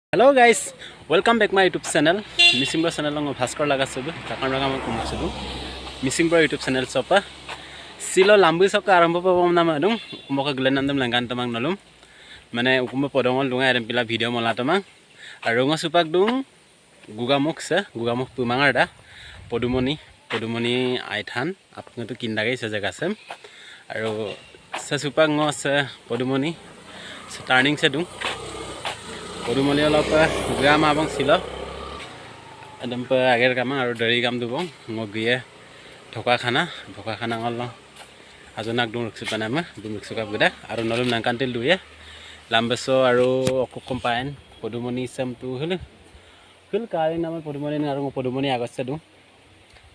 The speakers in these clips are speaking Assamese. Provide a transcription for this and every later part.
Hello guys, welcome back my YouTube channel. Missing Bro channel long Bhaskar laga subu. Takan raga mo kumuk subu. Missing Bro YouTube channel sopa. Silo lambu soka arambo pa bom nama dong. Kumoka glen nandam langgan tamang nalum. Mane ukumo podongol dunga adam pila video mola tamang. Arungo supak dung. Gugamuk pumangar da. Podumoni aithan. Apung tu kindage sa jaga sem. Aru sa supak ngo sa podumoni. Sa turning sa dung. Kodumoli olop gram abang silo adam pe ager kamang aru dari kam dubong ngogie dhakuakhana ngol ajonak dung ruksu panama dung ruksu kap geda aru nolum nangkantil duye lambeso aru okokom paen kodumoni sam tu hul kali nama kodumoni aru kodumoni agasta dung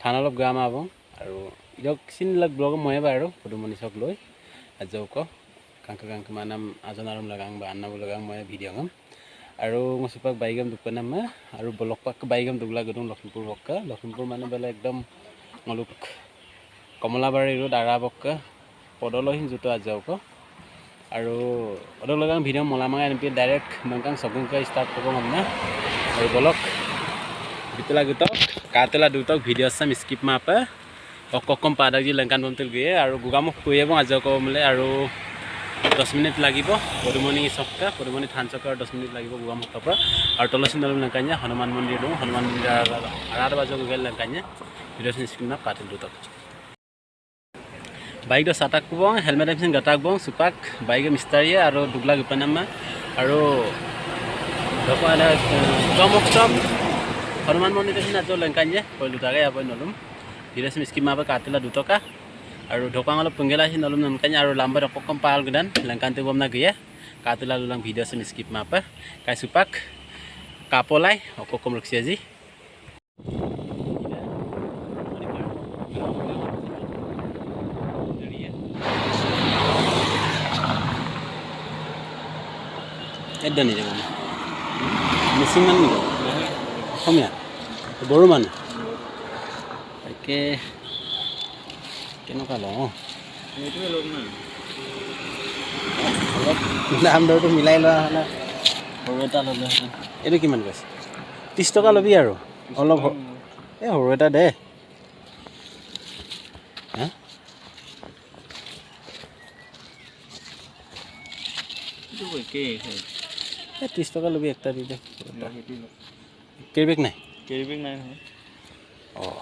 thanalop gram abang aru jok sin lag blog moye ba aru kodumoni sok loi ajoko kangka manam ajonarum lagang ba anna lagang moye video ngam Aru ngusupak baigam dukana ma aru bolokpak baigam dugla gedung Lakhimpur mane bela ekdom ngoluk Komolabari road arabokka podolohin juto ajau ko aru odolagang video molamanga np direct mangkang sogungka start kobo ngamna aru bolok bitula gutok katela dutok video sam skip mapa okokom pada ji langkan bomtil gie aru gugamuk kuyebong ajau ko mele aru 10 minit lagibo podumoni sokka podumoni than sokka 10 minit lagibo gugamuk tapra aru tolosin dalum langkanya Hanuman mandir do Hanuman mandir arada bajo gel langkanya video screen na patil dutok bike do satak bong helmet apsin gatak bong supak bike mistari aru dugla gupanama aru dokana gugamuk top Hanuman mandir apsin ajo langkanya koilu tage apoy nolum video screen ma ba katila dutoka aru dhokang olop punggela hin nolum namkanya aru lambar okokom paal gedan langkante bom na gaya katila lulang video sem skip mapa kai supak kapolai okokom ruksiaji edda ni jago missing man ni komya boru man oke কেনেকুৱা লওঁ এইটোৱে লওক না অলপ দাম দৰটো মিলাই লোৱা হ'লে সৰু এটা ল'লে এইটো কিমান কৈছে 30 টকা ল'বি আৰু অলপ এই সৰু এটা দে হা এইটো একেই এই 30 টকা ল'বি একটা দি দে কেৰিবেগ নাই নহয় অঁ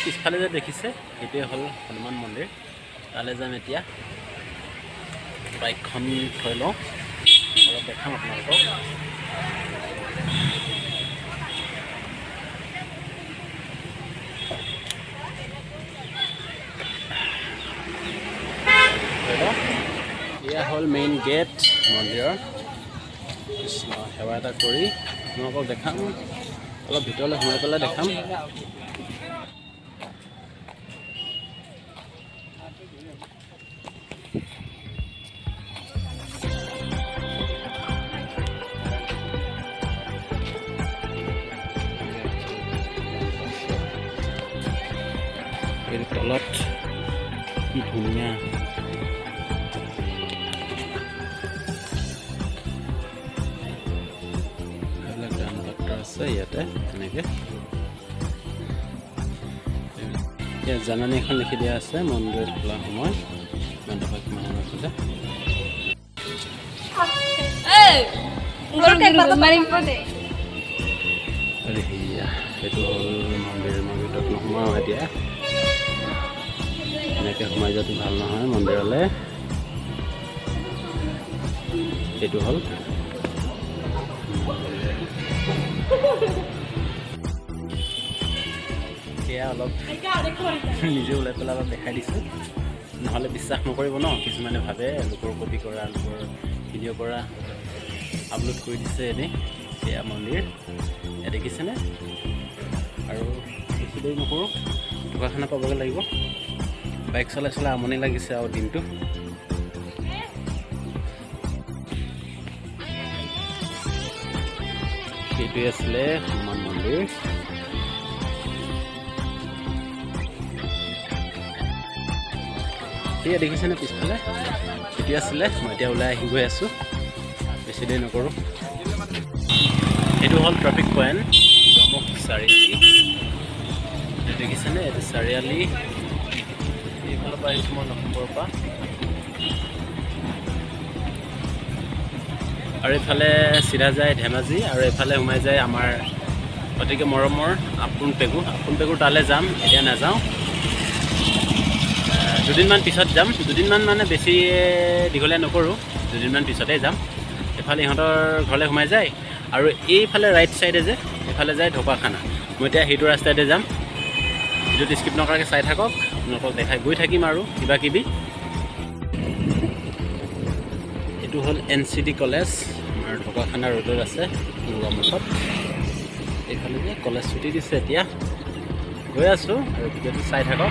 পিছফালে যে দেখিছে এটোৱে হল হনুমান মন্দিৰ তালে যাম এতিয়া বাইকখন থৈ লওঁ অলপ দেখাম আপোনালোকক এয়া হল মেইন গেট মন্দিৰৰ কৃষ্ণ সেৱা এটা কৰি আপোনালোকক দেখাম অলপ ভিতৰলৈ সোমাই পেলাই দেখাম তলত কি ধুনীয়া আছে ইয়াতে এনেকৈ ইয়াত জাননী এখন লিখি দিয়া আছে মন্দিৰ খোলা সময় মণ্ডপত কিমান সময় খোলে সেইটো হ'ল মন্দিৰৰ ভিতৰত নোসোমাওঁ এতিয়া এনেকৈ সোমাই যোৱাটো ভাল নহয় মন্দিৰলৈ এইটো হ'ল সেয়া অলপ নিজে ওলাই পেলাই অলপ দেখাই দিছোঁ নহ'লে বিশ্বাস নকৰিব ন কিছুমানে ভাবে লোকৰ কপি কৰা লোকৰ ভিডিঅ' কৰা আপলোড কৰি দিছে এনেই সেয়া মন্দিৰ এয়া দেখিছেনে আৰু বেছি দেৰি নকৰোঁ ঢকুৱাখানা পাবগৈ লাগিব বাইক চলাই চলাই আমনি লাগিছে আৰু দিনটো সেইটোৱে আছিলে হনুমান মন্দিৰ সেয়া দেখিছেনে পিছফালে সেইটোৱে আছিলে মই এতিয়া ওলাই আহি গৈ আছোঁ বেছি দেৰি নকৰোঁ এইটো হ'ল ট্ৰাফিক পইণ্ট গমুখ চাৰিআলি এইটো দেখিছেনে এইটো চাৰিআলি এইফালৰ পৰা আহিছোঁ মই লখিমপুৰৰ পৰা আৰু এইফালে চিধা যায় ধেমাজি আৰু এইফালে সোমাই যায় আমাৰ অতিকে মৰমৰ আপোন পেগুৰ তালৈ যাম এতিয়া নাযাওঁ দুদিনমান পিছত যাম দুদিনমান মানে বেছি দীঘলীয়া নকৰোঁ দুদিনমান পিছতেই যাম এইফালে ইহঁতৰ ঘৰলৈ সোমাই যায় আৰু এইফালে ৰাইট ছাইডে যে এইফালে যায় ঢকুৱাখানা মই এতিয়া সেইটো ৰাস্তাতে যাম ভিডিঅ'টো স্কিপ নকৰাকৈ চাই থাকক আপোনালোকক দেখাই গৈ থাকিম আৰু কিবা কিবি এইটো হ'ল NCT কলেজ আমাৰ ঢকুৱাখানা ৰোডত আছে গমুখত এইফালে যে কলেজ ছুটি দিছে এতিয়া গৈ আছোঁ আৰু ভিডিঅ'টো চাই থাকক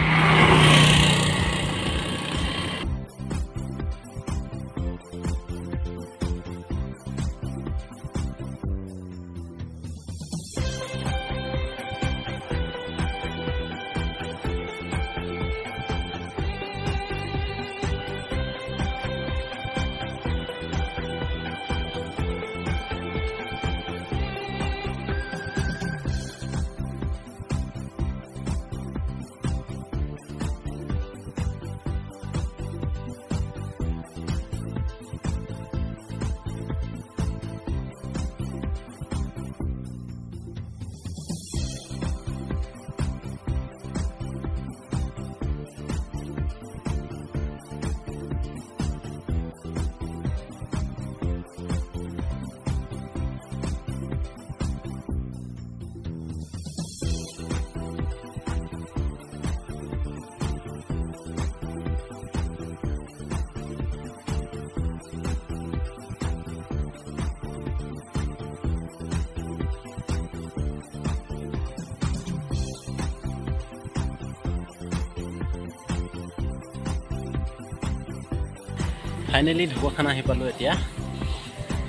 ফাইনেলি ঢকুৱাখানা আহি পালোঁ এতিয়া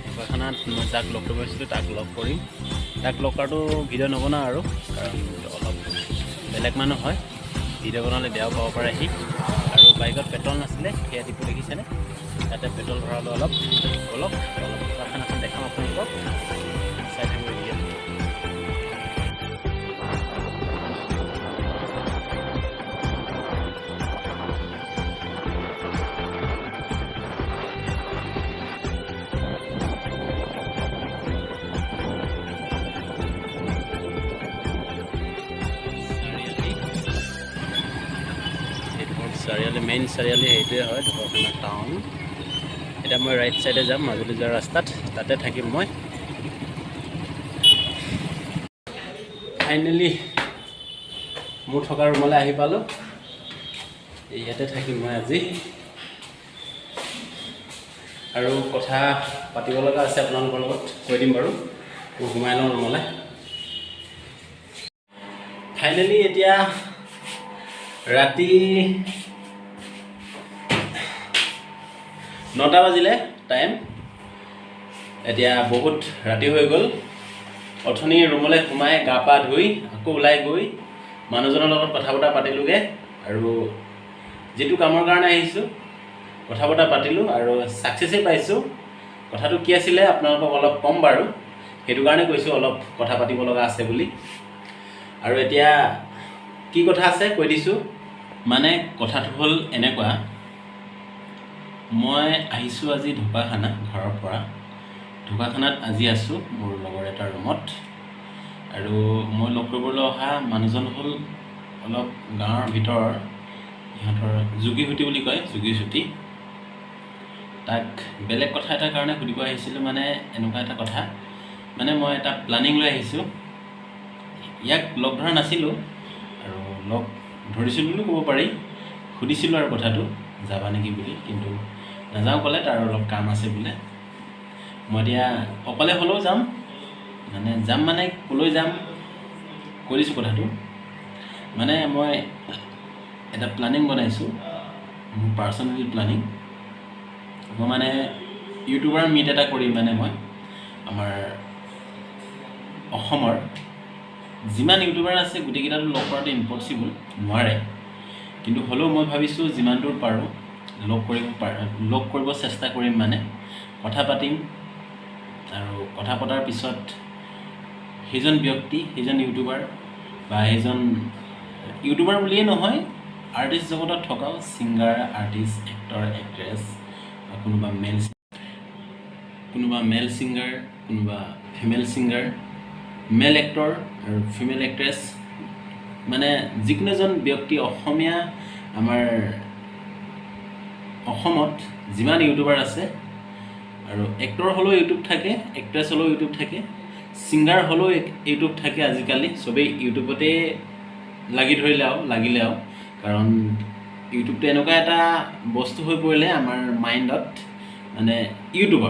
ঢকুৱাখানাত মই যাক লগ কৰিব গৈছিলোঁ তাক লগ কৰিম তাক লগ কৰাটো ভিডিঅ' নবনাওঁ আৰু কাৰণ অলপ বেলেগ মানুহ হয় ভিডিঅ' বনালে বেয়াও পাব পাৰে সি আৰু বাইকত পেট্ৰল নাছিলে সেয়া টিপু দেখিছেনে তাতে পেট্ৰল ভৰালোঁ অলপ অলপ ঢকুৱাখানাখন দেখাম আপোনালোকক চাই থাকিব ভিডিঅ' চাৰিআলি মেইন চাৰিআলি সেইটোৱে হয় ঢকুৱাখানা টাউন এতিয়া মই ৰাইট ছাইডে যাম মাজুলী যোৱাৰ ৰাস্তাত তাতে থাকিম মই ফাইনেলি মোৰ থকা ৰুমলৈ আহি পালোঁ ইয়াতে থাকিম মই আজি আৰু কথা পাতিব লগা আছে আপোনালোকৰ লগত কৈ দিম বাৰু মই সোমাই লওঁ ৰুমলৈ ফাইনেলি এতিয়া ৰাতি 9টা বাজিলে টাইম এতিয়া বহুত ৰাতি হৈ গ'ল অথনি ৰুমলৈ সোমাই গা পা ধুই আকৌ ওলাই গৈ মানুহজনৰ লগত কথা বতৰা পাতিলোঁগৈ আৰু যিটো কামৰ কাৰণে আহিছোঁ কথা বতৰা পাতিলোঁ আৰু ছাকচেছেই পাইছোঁ কথাটো কি আছিলে আপোনালোকক অলপ ক'ম বাৰু সেইটো কাৰণে কৈছোঁ অলপ কথা পাতিব লগা আছে বুলি। আৰু এতিয়া কি কথা আছে কৈ দিছোঁ। মানে কথাটো হ'ল এনেকুৱা, মই আহিছোঁ আজি ঢকুৱাখানা ঘৰৰ পৰা। ঢকুৱাখানাত আজি আছোঁ মোৰ লগৰ এটাৰ ৰুমত। আৰু মই লগ কৰিবলৈ অহা মানুহজন হ'ল অলপ গাঁৱৰ ভিতৰৰ, সিহঁতৰ যোগীসুতি বুলি কয়, যোগীসুতি। তাক বেলেগ কথা এটাৰ কাৰণে সুধিব আহিছিলোঁ। মানে এনেকুৱা এটা কথা, মানে মই এটা প্লানিং লৈ আহিছোঁ। ইয়াক লগ ধৰা নাছিলোঁ আৰু লগ ধৰিছিলোঁ বুলি ক'ব পাৰি। সুধিছিলোঁ আৰু কথাটো যাবা নেকি বুলি, কিন্তু নাযাওঁ ক'লে, তাৰ অলপ কাম আছে বোলে। মই এতিয়া অকলে হ'লেও যাম, মানে ক'লৈ যাম কৈ দিছোঁ কথাটো। মানে মই এটা প্লানিং বনাইছোঁ, মোৰ পাৰ্চনেল প্লানিং। মই মানে ইউটিউবাৰ মিট এটা কৰিম। মানে মই আমাৰ অসমৰ যিমান ইউটিউবাৰ আছে গোটেইকেইটাতো লগ কৰাটো ইম্পচিবল, নোৱাৰে। কিন্তু হ'লেও মই ভাবিছোঁ যিমান দূৰ পাৰোঁ লগ কৰিব চেষ্টা কৰিম। মানে কথা পাতিম আৰু কথা পতাৰ পিছত সেইজন ব্যক্তি, সেইজন ইউটিউবাৰ বা সেইজন ইউটিউবাৰ বুলিয়েই নহয়, আৰ্টিষ্ট জগতত থকাও ছিংগাৰ, আৰ্টিষ্ট, এক্টৰ, এক্ট্ৰেছ, কোনোবা মেল ছিংগাৰ, কোনোবা ফিমেল ছিংগাৰ, মেল এক্টৰ আৰু ফিমেল এক্ট্ৰেছ, মানে যিকোনো এজন ব্যক্তি অসমীয়া, আমাৰ অসমত যিমান ইউটিউবাৰ আছে, আৰু এক্টৰ হ'লেও ইউটিউব থাকে, এক্ট্ৰেছ হ'লেও ইউটিউব থাকে, ছিংগাৰ হ'লেও ইউটিউব থাকে। আজিকালি চবেই ইউটিউবতে লাগিলে আৰু কাৰণ ইউটিউবটো এনেকুৱা এটা বস্তু হৈ পৰিলে আমাৰ মাইণ্ডত, মানে ইউটিউব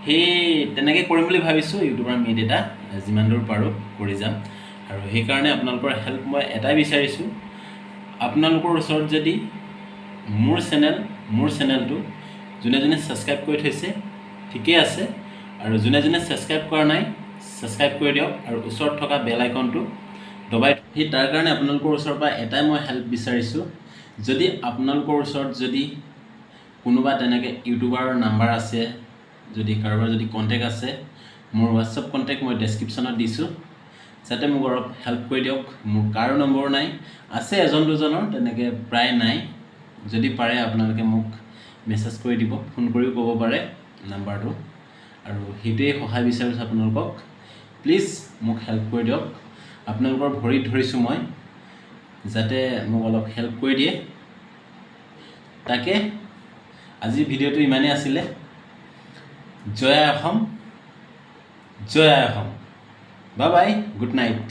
সেই তেনেকৈ কৰিম বুলি ভাবিছোঁ। ইউটিউবাৰ মিট এটা যিমান দূৰ পাৰোঁ কৰি যাম। আৰু সেইকাৰণে আপোনালোকৰ হেল্প মই এটাই বিচাৰিছোঁ, আপোনালোকৰ ওচৰত যদি মোৰ চেনেলটো যোনে ছাবস্ক্ৰাইব কৰি থৈছে ঠিকেই আছে, আৰু যোনে ছাবস্ক্ৰাইব কৰা নাই ছাবস্ক্ৰাইব কৰি দিয়ক, আৰু ওচৰত থকা বেল আইকনটো দবাই। সেই তাৰ কাৰণে আপোনালোকৰ ওচৰৰ পৰা এটাই মই হেল্প বিচাৰিছোঁ, যদি আপোনালোকৰ ওচৰত যদি কোনোবা তেনেকৈ ইউটিউবাৰৰ নাম্বাৰ আছে, যদি কাৰোবাৰ যদি কণ্টেক্ট আছে, মোৰ হোৱাটছআপ কণ্টেক্ট মই ডেছক্ৰিপশ্যনত দিছোঁ, যাতে মোক অলপ হেল্প কৰি দিয়ক। মোৰ কাৰো নম্বৰ নাই, আছে এজন দুজনৰ, তেনেকৈ প্ৰায় নাই। যদি পাৰে আপোনালোকে মোক মেছেজ কৰি দিব, ফোন কৰিও ক'ব পাৰে নাম্বাৰটো। আৰু সেইটোৱেই সহায় বিচাৰিছোঁ আপোনালোকক, প্লিজ মোক হেল্প কৰি দিয়ক। আপোনালোকৰ ভৰিত ধৰিছোঁ মই, যাতে মোক অলপ হেল্প কৰি দিয়ে। তাকে আজিৰ ভিডিঅ'টো ইমানেই আছিলে। জয় আই Assam, bye bye, good night.